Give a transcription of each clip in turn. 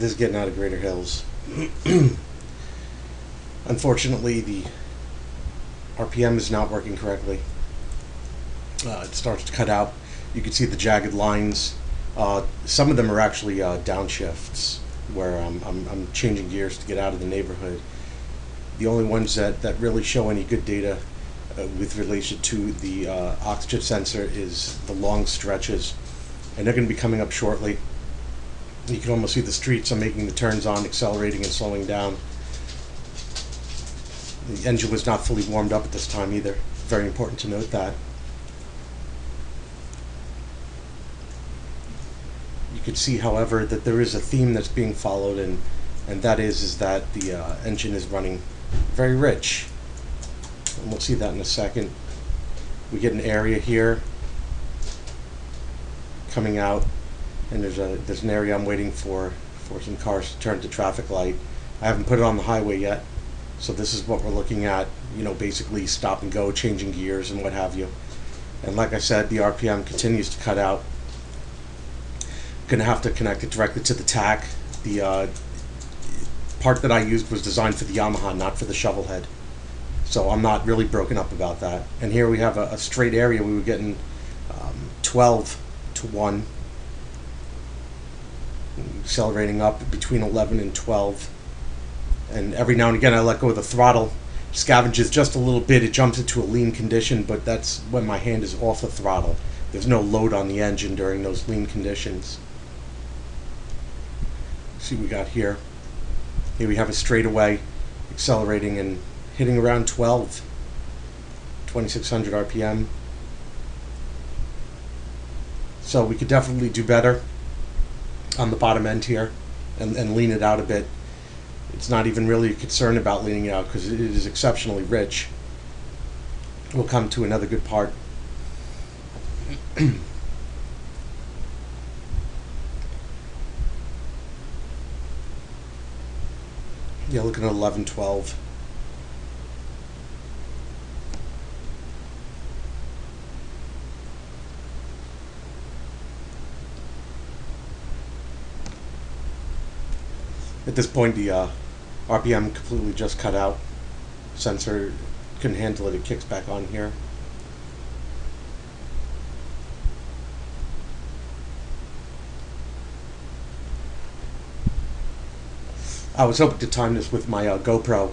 this is getting out of Greater Hills. Unfortunately, the RPM is not working correctly. It starts to cut out. You can see the jagged lines. Some of them are actually downshifts, where I'm changing gears to get out of the neighborhood. The only ones that really show any good data with relation to the oxygen sensor is the long stretches, and they're going to be coming up shortly. You can almost see the streets. I'm making the turns on, accelerating and slowing down. The engine was not fully warmed up at this time either. Very important to note that. You can see, however, that there is a theme that's being followed, and that is that the engine is running very rich. And we'll see that in a second. We get an area here coming out, and there's an area I'm waiting for some cars to turn to traffic light. I haven't put it on the highway yet, so this is what we're looking at, you know, basically stop and go, changing gears and what have you. And like I said, the RPM continues to cut out. Gonna have to connect it directly to the tach. The part that I used was designed for the Yamaha, not for the Shovelhead, so I'm not really broken up about that. And here we have a straight area. We were getting 12 to 1, accelerating up between 11 and 12, and every now and again I let go of the throttle, scavenges just a little bit, it jumps into a lean condition, but that's when my hand is off the throttle. There's no load on the engine during those lean conditions. See what we got here. Here we have a straightaway, accelerating and hitting around 2600 RPM. So we could definitely do better on the bottom end here and lean it out a bit. It's not even really a concern about leaning it out because it is exceptionally rich. We'll come to another good part. Yeah, looking at 11, 12. At this point, the RPM completely just cut out. Sensor couldn't handle it. It kicks back on here. I was hoping to time this with my GoPro.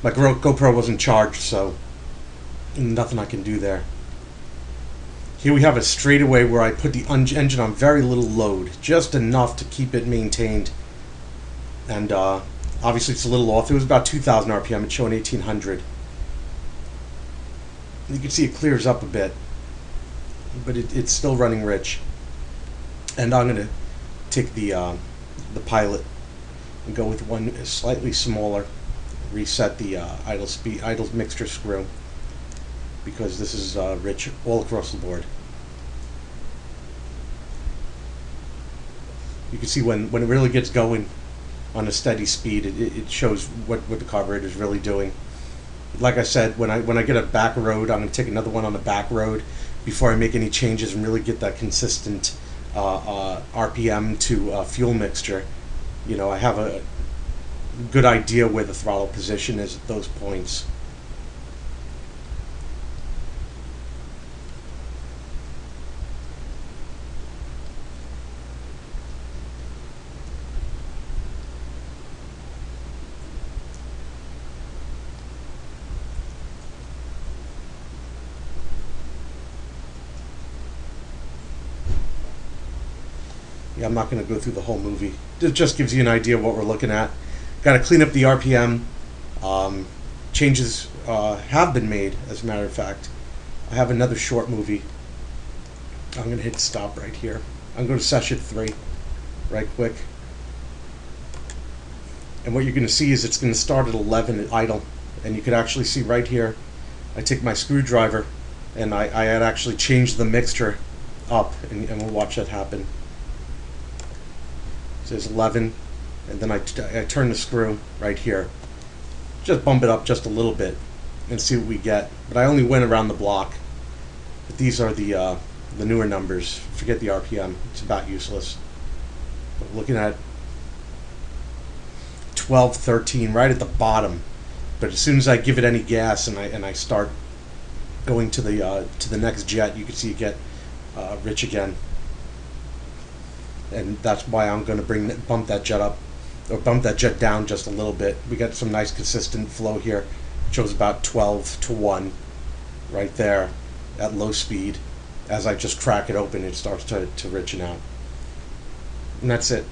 My GoPro wasn't charged, so nothing I can do there. Here we have a straightaway where I put the engine on very little load, just enough to keep it maintained. And obviously it's a little off. It was about 2,000 RPM. It's showing 1,800. You can see it clears up a bit, but it's still running rich. And I'm going to take the pilot and go with one slightly smaller, reset the idle mixture screw, because this is rich all across the board. You can see when it really gets going on a steady speed, it shows what the carburetor is really doing. Like I said, when I get a back road, I'm going to take another one on the back road before I make any changes and really get that consistent RPM to fuel mixture. You know, I have a good idea where the throttle position is at those points. Yeah, I'm not going to go through the whole movie. It just gives you an idea of what we're looking at. Got to clean up the RPM. Changes have been made, as a matter of fact. I have another short movie. I'm going to hit stop right here. I'm going to session 3 right quick. And what you're going to see is it's going to start at 11 at idle. And you can actually see right here, I take my screwdriver and I had actually changed the mixture up, and we'll watch that happen. It says 11, and then I turn the screw right here. Just bump it up just a little bit and see what we get. But I only went around the block. But these are the newer numbers. Forget the RPM; it's about useless. But looking at 12, 13, right at the bottom. But as soon as I give it any gas and I start going to the next jet, you can see it get rich again. And that's why I'm going to bump that jet up, or bump that jet down just a little bit. We got some nice consistent flow here. It shows about 12 to 1 right there at low speed. As I just crack it open, it starts to richen out. And that's it.